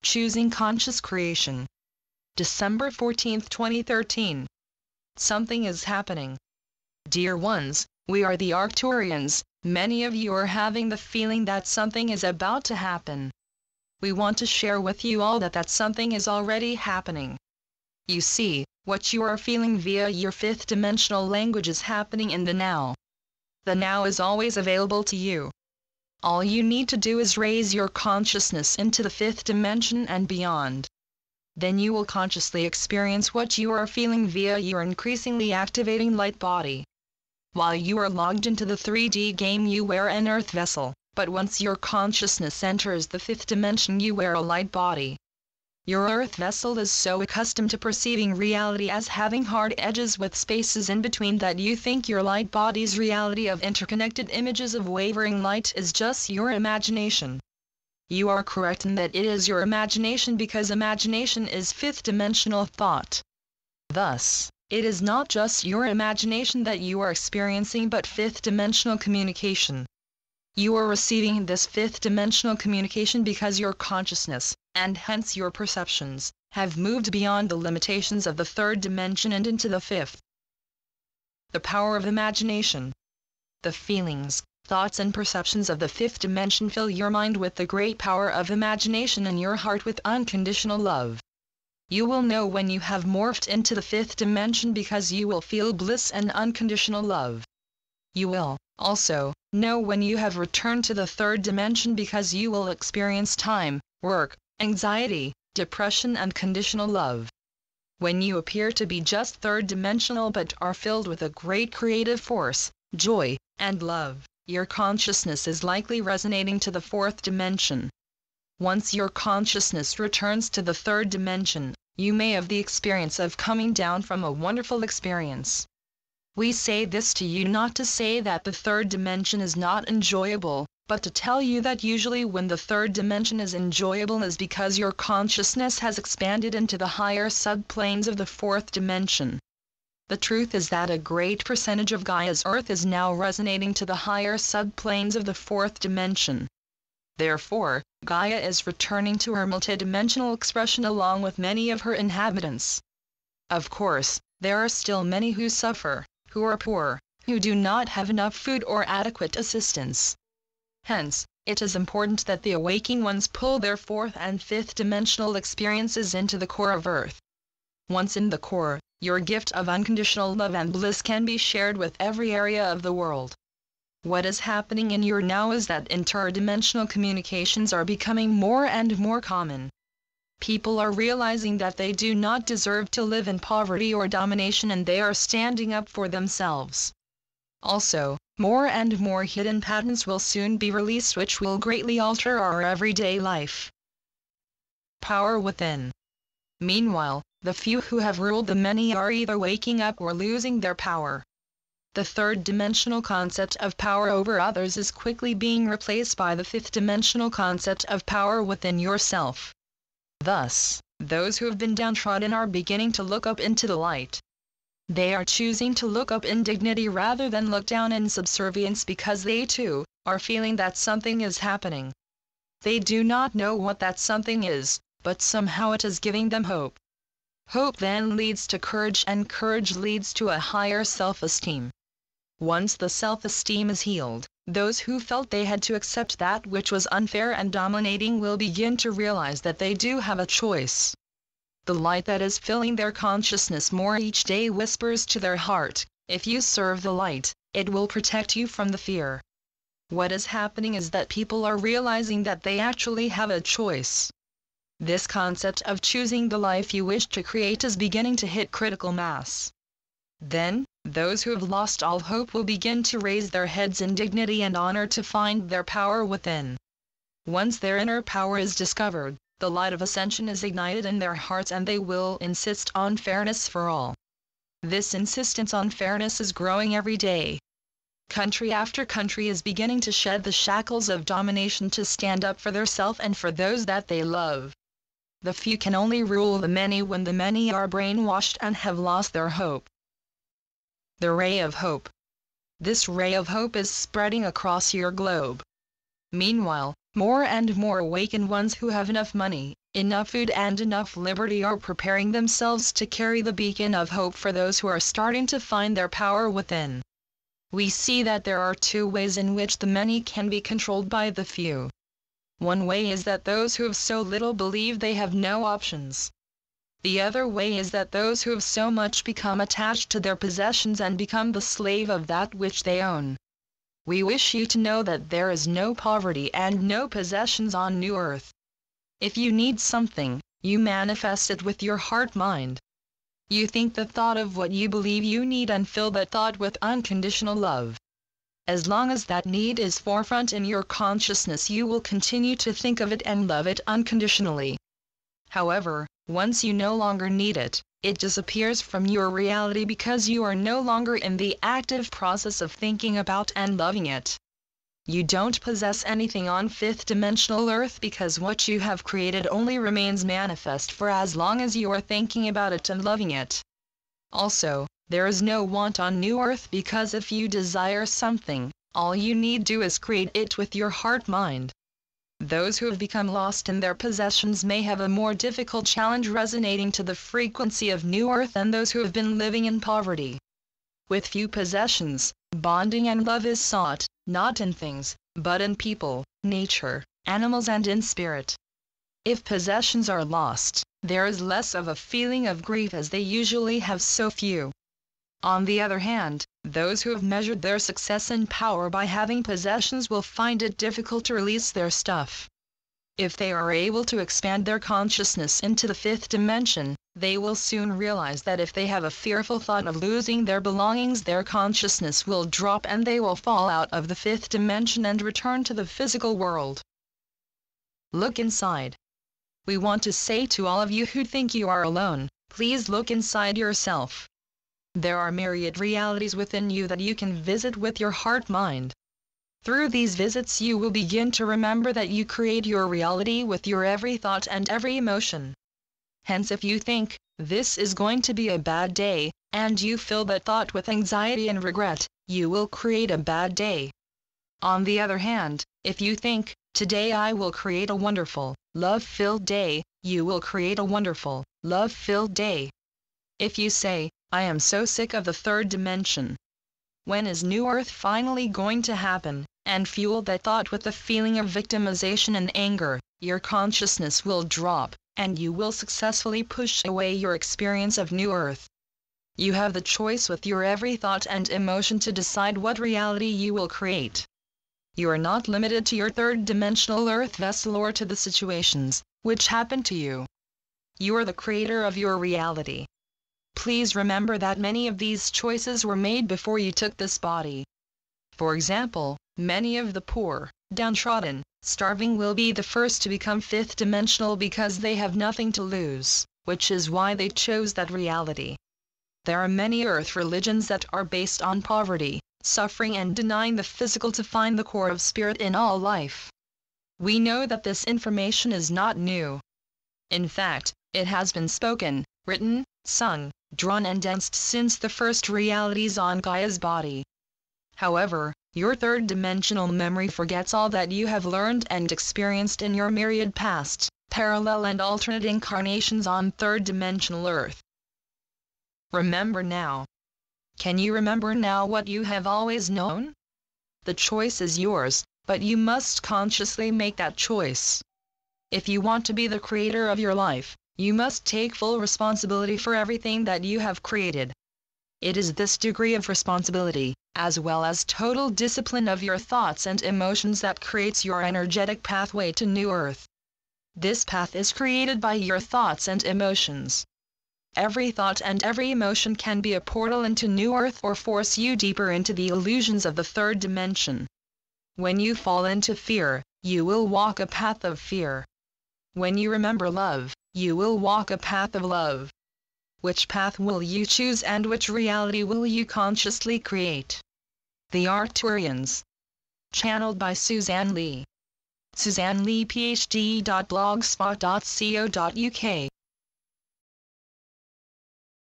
Choosing Conscious Creation. December 14, 2013. Something is happening. Dear ones, we are the Arcturians. Many of you are having the feeling that something is about to happen. We want to share with you all that something is already happening. You see, what you are feeling via your fifth dimensional language is happening in the now. The now is always available to you. All you need to do is raise your consciousness into the fifth dimension and beyond. Then you will consciously experience what you are feeling via your increasingly activating light body. While you are logged into the 3D game, you wear an earth vessel, but once your consciousness enters the fifth dimension, you wear a light body. Your earth vessel is so accustomed to perceiving reality as having hard edges with spaces in between that you think your light body's reality of interconnected images of wavering light is just your imagination. You are correct in that it is your imagination, because imagination is fifth dimensional thought. Thus, it is not just your imagination that you are experiencing, but fifth dimensional communication. You are receiving this fifth dimensional communication because your consciousness, and hence your perceptions, have moved beyond the limitations of the third dimension and into the fifth. The power of imagination. The feelings, thoughts and perceptions of the fifth dimension fill your mind with the great power of imagination and your heart with unconditional love. You will know when you have morphed into the fifth dimension because you will feel bliss and unconditional love. You will, also, know when you have returned to the third dimension because you will experience time, work, anxiety, depression and conditional love. When you appear to be just third dimensional but are filled with a great creative force, joy, and love, your consciousness is likely resonating to the fourth dimension. Once your consciousness returns to the third dimension, you may have the experience of coming down from a wonderful experience. We say this to you not to say that the third dimension is not enjoyable, but to tell you that usually when the third dimension is enjoyable is because your consciousness has expanded into the higher subplanes of the fourth dimension. The truth is that a great percentage of Gaia's Earth is now resonating to the higher subplanes of the fourth dimension. Therefore, Gaia is returning to her multidimensional expression along with many of her inhabitants. Of course, there are still many who suffer, who are poor, who do not have enough food or adequate assistance. Hence, it is important that the awaking ones pull their fourth and fifth dimensional experiences into the core of Earth. Once in the core, your gift of unconditional love and bliss can be shared with every area of the world. What is happening in your now is that interdimensional communications are becoming more and more common. People are realizing that they do not deserve to live in poverty or domination, and they are standing up for themselves. Also, more and more hidden patterns will soon be released which will greatly alter our everyday life. Power within. Meanwhile, the few who have ruled the many are either waking up or losing their power. The third dimensional concept of power over others is quickly being replaced by the fifth dimensional concept of power within yourself. Thus, those who have been downtrodden are beginning to look up into the light. They are choosing to look up in dignity rather than look down in subservience because they too are feeling that something is happening. They do not know what that something is, but somehow it is giving them hope. Hope then leads to courage, and courage leads to a higher self-esteem. Once the self-esteem is healed, those who felt they had to accept that which was unfair and dominating will begin to realize that they do have a choice. The light that is filling their consciousness more each day whispers to their heart, if you serve the light, it will protect you from the fear. What is happening is that people are realizing that they actually have a choice. This concept of choosing the life you wish to create is beginning to hit critical mass. Then, those who have lost all hope will begin to raise their heads in dignity and honor to find their power within. Once their inner power is discovered, the light of ascension is ignited in their hearts and they will insist on fairness for all. This insistence on fairness is growing every day. Country after country is beginning to shed the shackles of domination to stand up for theirself and for those that they love. The few can only rule the many when the many are brainwashed and have lost their hope. The ray of hope. This ray of hope is spreading across your globe. Meanwhile, more and more awakened ones who have enough money, enough food and enough liberty are preparing themselves to carry the beacon of hope for those who are starting to find their power within. We see that there are two ways in which the many can be controlled by the few. One way is that those who have so little believe they have no options. The other way is that those who have so much become attached to their possessions and become the slave of that which they own. We wish you to know that there is no poverty and no possessions on New Earth. If you need something, you manifest it with your heart-mind. You think the thought of what you believe you need and fill that thought with unconditional love. As long as that need is forefront in your consciousness, you will continue to think of it and love it unconditionally. However, once you no longer need it, it disappears from your reality because you are no longer in the active process of thinking about and loving it. You don't possess anything on fifth-dimensional Earth because what you have created only remains manifest for as long as you are thinking about it and loving it. Also, there is no want on New Earth because if you desire something, all you need do is create it with your heart-mind. Those who have become lost in their possessions may have a more difficult challenge resonating to the frequency of New Earth than those who have been living in poverty. With few possessions, bonding and love is sought, not in things, but in people, nature, animals and in spirit. If possessions are lost, there is less of a feeling of grief as they usually have so few. On the other hand, those who have measured their success and power by having possessions will find it difficult to release their stuff. If they are able to expand their consciousness into the fifth dimension, they will soon realize that if they have a fearful thought of losing their belongings, their consciousness will drop and they will fall out of the fifth dimension and return to the physical world. Look inside. We want to say to all of you who think you are alone, please look inside yourself. There are myriad realities within you that you can visit with your heart-mind. Through these visits you will begin to remember that you create your reality with your every thought and every emotion. Hence if you think, this is going to be a bad day, and you fill that thought with anxiety and regret, you will create a bad day. On the other hand, if you think, today I will create a wonderful, love-filled day, you will create a wonderful, love-filled day. If you say, I am so sick of the third dimension. When is New Earth finally going to happen? And fuel that thought with the feeling of victimization and anger, your consciousness will drop, and you will successfully push away your experience of New Earth. You have the choice with your every thought and emotion to decide what reality you will create. You are not limited to your third-dimensional Earth vessel or to the situations which happen to you. You are the creator of your reality. Please remember that many of these choices were made before you took this body. For example, many of the poor, downtrodden, starving will be the first to become fifth-dimensional because they have nothing to lose, which is why they chose that reality. There are many earth religions that are based on poverty, suffering and denying the physical to find the core of spirit in all life. We know that this information is not new. In fact, it has been spoken, written, sung, drawn and danced since the first realities on Gaia's body. However, your third-dimensional memory forgets all that you have learned and experienced in your myriad past, parallel and alternate incarnations on third-dimensional Earth. Remember now. Can you remember now what you have always known? The choice is yours, but you must consciously make that choice. If you want to be the creator of your life, you must take full responsibility for everything that you have created. It is this degree of responsibility, as well as total discipline of your thoughts and emotions, that creates your energetic pathway to New Earth. This path is created by your thoughts and emotions. Every thought and every emotion can be a portal into New Earth or force you deeper into the illusions of the third dimension. When you fall into fear, you will walk a path of fear. When you remember love, you will walk a path of love. Which path will you choose and which reality will you consciously create? The Arcturians. Channeled by Suzanne Lee. SuzanneLeePhD.blogspot.co.uk